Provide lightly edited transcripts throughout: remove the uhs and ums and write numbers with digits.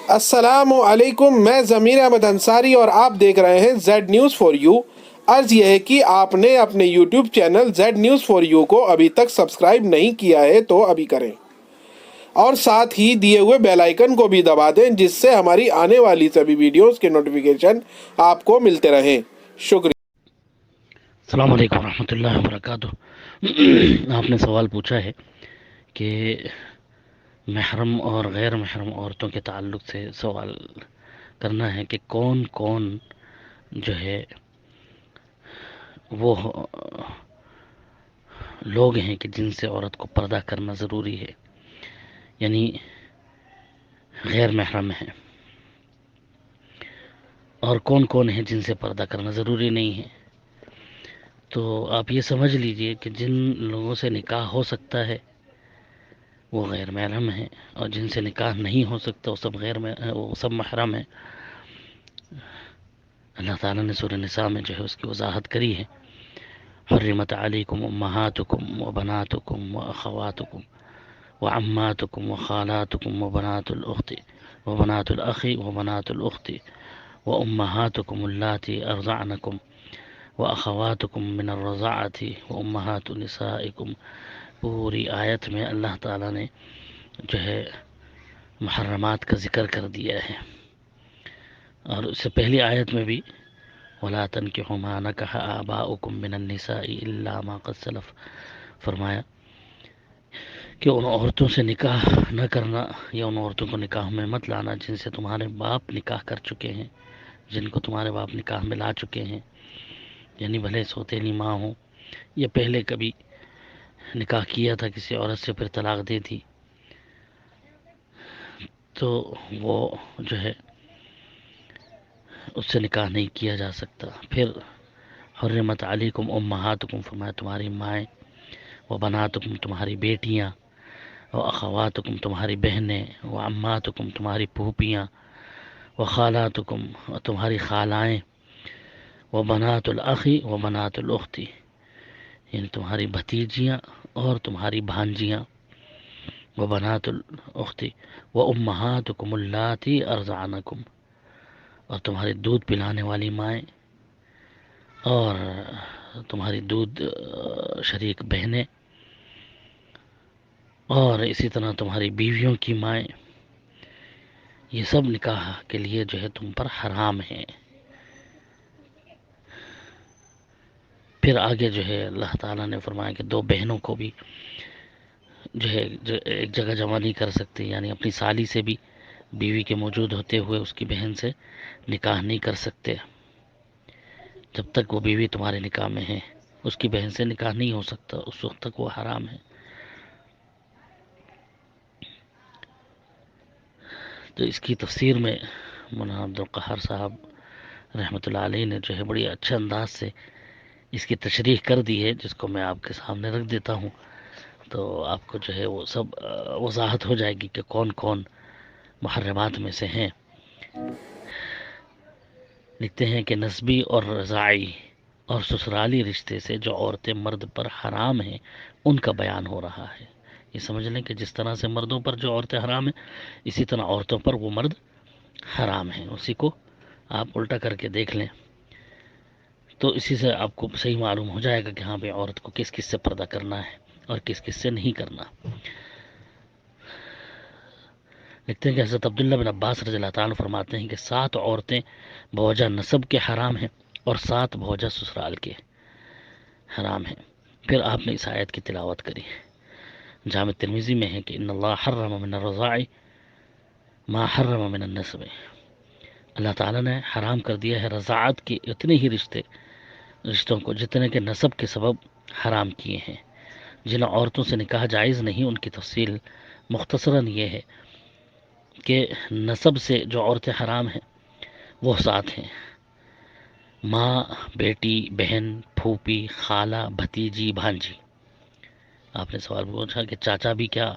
अस्सलाम वालेकुम। मैं ज़मीर अहमद अंसारी और आप देख रहे हैं जेड न्यूज़ फॉर यू। अर्ज़ यह है कि आपने अपने YouTube channel Z news for you को अभी तक सब्सक्राइब नहीं किया है तो अभी करें, और साथ ही दिए हुए बेल आइकन को भी दबा दें, जिससे हमारी आने वाली सभी वीडियोस के नोटिफिकेशन आपको मिलते रहें। शुक्रिया। अस्सलाम वालेकुम रहमतुल्लाहि व बरकातुहू। आपने सवाल पूछा है कि महरम और गैर महरम औरतों के ताल्लुक़ से सवाल करना है कि कौन कौन जो है वो लोग हैं कि जिनसे औरत को पर्दा करना ज़रूरी है, यानी गैर महरम है, और कौन कौन है जिनसे पर्दा करना ज़रूरी नहीं है। तो आप ये समझ लीजिए कि जिन लोगों से निकाह हो सकता है वो गैर महरम है, और जिनसे निकाह नहीं हो सकता वो सब महरम है। अल्लाह ताला ने सूरह निसा में जो है उसकी वजाहत करी है। हुर्रिमत अलैकुम उम्महातुकुम व बनातुकुम व अखवातुकुम व अम्मातुकुम व खालातुकुम व बनातुल उख्ति व बनातुल अखी व बनातुल उख्ति व उम्महातुकुम अल्लाती अर्ज़अनकुम व अखवातुकुम मिन अर्रज़अति व उम्महातु निसाइकुम। पूरी आयत में अल्लाह ताला ने जो है मुहर्रमात का जिक्र कर दिया है, और उससे पहली आयत में भी वला तनकिहू मा नकह आबाउकुम मिनन निसाई इल्ला मा क़द सलफ़ फरमाया कि उन औरतों से निकाह न करना या उन औरतों को निकाह में मत लाना जिनसे तुम्हारे बाप निकाह कर चुके हैं, जिनको तुम्हारे बाप निकाह में ला चुके हैं, यानी भले सौतेली माँ हो या पहले कभी निकाह किया था किसी औरत से फिर तलाक दे दी, तो वो जो है उससे निकाह नहीं किया जा सकता। फिर हुर्रिमत अलैकुम उम्महातुकुम फरमाया तुम्हारी माएँ, व बनातुकुम तुम्हारी बेटियाँ, व अखवातुकुम तुम्हारी बहनें, व अम्मातुकुम तुम्हारी फूफियाँ, व खालातुकुम तुम्हारी खालाएँ, व बनातुल अखी व बनातुल उख्ती यानी तुम्हारी भतीजियाँ और तुम्हारी भांजियाँ, व बनातुल उख्ती व उम्महातुकुम अल्लाती अर्ज़अनकुम और तुम्हारी दूध पिलाने वाली माएँ और तुम्हारी दूध शरीक बहनें, और इसी तरह तुम्हारी बीवियों की माएँ, ये सब निकाह के लिए जो है तुम पर हराम है। फिर आगे जो है अल्लाह ताला ने फरमाया कि दो बहनों को भी जो है एक जगह जमा नहीं कर सकते, यानी अपनी साली से भी बीवी के मौजूद होते हुए उसकी बहन से निकाह नहीं कर सकते। जब तक वो बीवी तुम्हारे निकाह में है उसकी बहन से निकाह नहीं हो सकता, उस वक्त तक वो हराम है। तो इसकी तफसीर में मौलाना अब्दुल क़हार साहब रहमतुल्लाह अलैह ने जो है बड़ी अच्छे अंदाज से इसकी तशरीह कर दी है, जिसको मैं आपके सामने रख देता हूँ। तो आपको जो है वो सब वजाहत हो जाएगी कि कौन कौन मुहर्रमात में से हैं। लिखते हैं कि नस्बी और रज़ाई और ससुराली रिश्ते से जो औरतें मर्द पर हराम हैं उनका बयान हो रहा है। ये समझ लें कि जिस तरह से मर्दों पर जो औरतें हराम हैं, इसी तरह औरतों पर वो मर्द हराम हैं। उसी को आप उल्टा करके देख लें तो इसी से आपको सही मालूम हो जाएगा कि हाँ भाई औरत को किस किस से पर्दा करना है और किस किस से नहीं करना। लिखते हैं कि हज़रत अब्दुल्ला बिन अब्बास रज़ियल्लाहु ताला अन्हु फरमाते हैं कि 7 औरतें बवजह नसब के हराम हैं और 7 बवजह ससुराल के हराम हैं। फिर आपने इस आयत की तिलावत करी। जामे तिर्मिज़ी में है कि इन्नल्लाह हर्रम मिन अर्रज़ाई मा हर्रम मिन अन्नसब। अल्लाह ताला ने हराम कर दिया है रज़ाअत के इतने ही रिश्तों को जितने के नसब के सबब हराम किए हैं। जिन औरतों से निकाह जायज़ नहीं उनकी तफसील मुख्तसरन ये है कि नसब से जो औरतें हराम हैं वो 7 हैं। माँ, बेटी, बहन, फूफी, खाला, भतीजी, भांजी। आपने सवाल पूछा कि चाचा भी क्या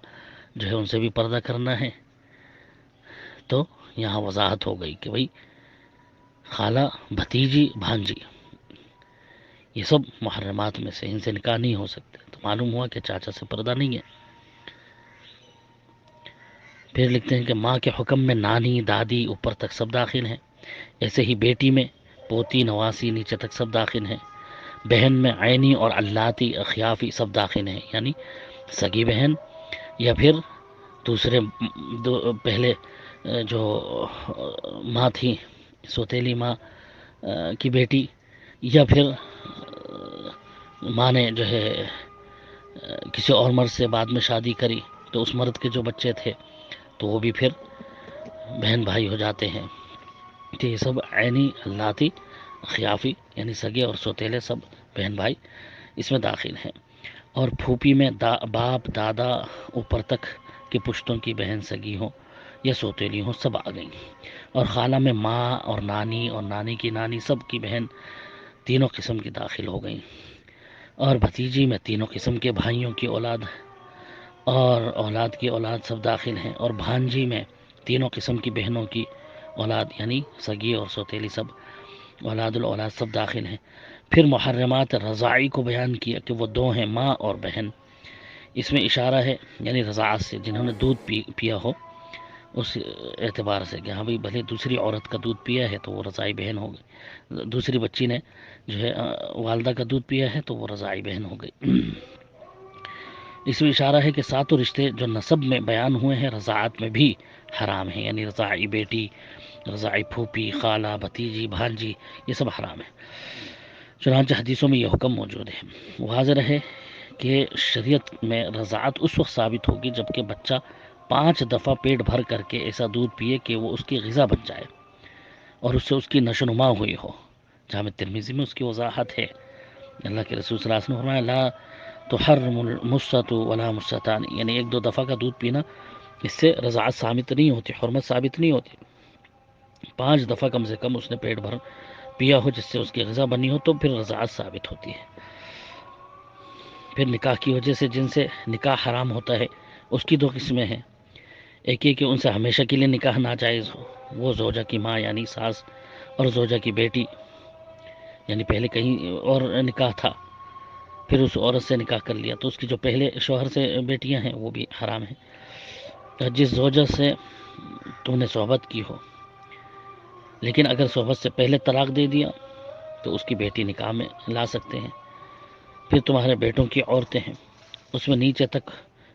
जो है उनसे भी पर्दा करना है, तो यहाँ वजाहत हो गई कि भाई खाला, भतीजी, भांजी ये सब मुहर्रमात में से, इनसे निकाह नहीं हो सकते। तो मालूम हुआ कि चाचा से पर्दा नहीं है। پھر لکھتے ہیں کہ ماں کے حکم میں نانی دادی اوپر تک سب داخل ہیں، ایسے ہی بیٹی میں پوتی نواسی نیچے تک سب داخل ہیں، بہن میں عینی اور علاتی اخیافی سب داخل ہیں، یعنی سگی بہن یا پھر دوسرے پہلے جو ماں تھی سوتیلی ماں کی بیٹی، یا پھر ماں نے جو ہے کسی اور مرد سے بعد میں شادی کری تو اس مرد کے جو بچے تھے تو وہ بھی پھر بہن بھائی ہو جاتے ہیں. کہ یہ سب عینی علاتی خیافی یعنی سگے اور سوتیلے سب بہن بھائی اس میں داخل ہیں. اور پھوپھی میں باپ دادا اوپر تک کی پشتوں کی بہن سگی ہوں یا سوتیلی ہوں سب آ گئیں. اور خالہ میں ماں اور نانی کی نانی سب کی بہن تینوں قسم کی داخل ہو گئیں. اور بھتیجی میں تینوں قسم کے بھائیوں کی اولاد اور اولاد کی اولاد سب داخل ہیں. اور بھانجی میں تینوں قسم کی بہنوں کی اولاد یعنی سگی اور سوتیلی سب اولاد الاولاد سب داخل ہیں. پھر محرمات رضاعی کو بیان کیا کہ وہ دو ہیں ماں اور بہن. اس میں اشارہ ہے یعنی رضاعت سے جنہوں نے دودھ پیا ہو اس اعتبار سے کہ ہاں بھائی بھلے دوسری عورت کا دودھ پیا ہے تو وہ رضاعی بہن ہو گئی، دوسری بچی نے جو ہے والدہ کا دودھ پیا ہے تو وہ رضاعی بہن ہو گئی. اس میں اشارہ ہے کہ ساتوں رشتے جو نسب میں بیان ہوئے ہیں رضاعت میں بھی حرام ہیں، یعنی رضاعی بیٹی، رضاعی پھوپھی، خالہ، بھتیجی، بھانجی یہ سب حرام ہے. چنانچہ حدیثوں میں یہ حکم موجود ہے. واضح رہے کہ شریعت میں رضاعت اس وقت ثابت ہوگی جب کہ بچہ 5 دفعہ پیٹ بھر کر کے ایسا دودھ پیے کہ وہ اس کی غذا بن جائے اور اس سے اس کی نشو نما ہوئی ہو. جامع ترمذی میں اس کی وضاحت ہے. اللہ کے رسول صلی اللہ علیہ وسلم نے فرمایا لا تحرم المسۃ ولا مستان، یعنی 1-2 دفعہ کا دودھ پینا اس سے رضاعت ثابت نہیں ہوتی، حرمت ثابت نہیں ہوتی. 5 دفعہ کم سے کم اس نے پیٹ بھر پیا ہو جس سے اس کی غذا بنی ہو تو پھر رضاعت ثابت ہوتی ہے. پھر نکاح کی وجہ سے جن سے نکاح حرام ہوتا ہے اس کی 2 قسمیں ہیں. ایک یہ کہ ان سے ہمیشہ کے لیے نکاح ناجائز ہو، وہ زوجہ کی ماں یعنی ساس اور زوجہ کی بیٹی، یعنی پہلے کہیں اور نکاح تھا پھر اس عورت سے نکاح کر لیا تو اس کی جو پہلے شوہر سے بیٹیاں ہیں وہ بھی حرام ہیں. جس زوجہ سے تم نے صحبت کی ہو لیکن اگر صحبت سے پہلے طلاق دے دیا تو اس کی بیٹی نکاح میں لا سکتے ہیں. پھر تمہارے بیٹوں کی عورتیں ہیں اس میں نیچے تک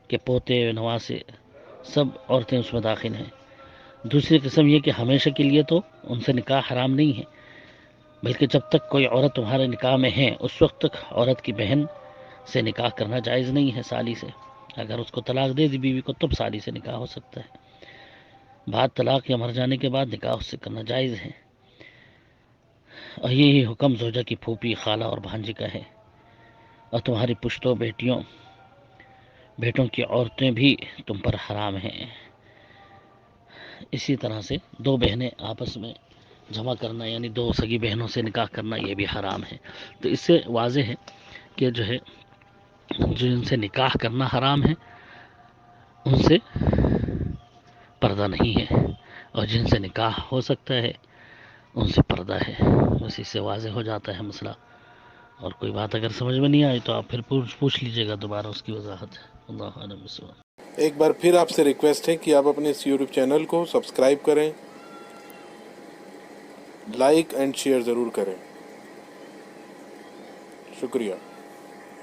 کہ پوتے نواسے سب عورتیں اس میں داخل ہیں. دوسری قسم یہ کہ ہمیشہ کے لیے تو ان سے نکاح حرام نہیں ہے بلکہ جب تک کوئی عورت تمہارے نکاح میں ہے اس وقت تک عورت کی بہن سے نکاح کرنا جائز نہیں ہے سالی سے. اگر اس کو طلاق دے دی بیوی کو تب سالی سے نکاح ہو سکتا ہے. بعد طلاق یا مر جانے کے بعد نکاح اس سے کرنا جائز ہے. اور یہی حکم زوجہ کی پھوپھی، خالہ اور بھانجی کا ہے. اور تمہاری پشتوں بیٹوں کی عورتیں بھی تم پر حرام ہیں. اسی طرح سے 2 بہنیں آپس میں جمع کرنا یعنی 2 سگی بہنوں سے نکاح کرنا یہ بھی حرام ہے. تو اس سے واضح ہے کہ جو ہے جن سے نکاح کرنا حرام ہے ان سے پردہ نہیں ہے اور جن سے نکاح ہو سکتا ہے ان سے پردہ ہے. بس اس سے واضح ہو جاتا ہے مسئلہ. اور کوئی بات اگر سمجھ میں نہیں آئی تو آپ پھر پوچھ لیجئے گا دوبارہ اس کی وضاحت. اللہ عالم بالصواب. ایک بار پھر آپ سے ریکویسٹ ہے کہ آپ اپنے اس یوٹیوب چینل کو سبسکرائب کریں، لائک اینڈ شیئر ضرور کریں. شکریہ.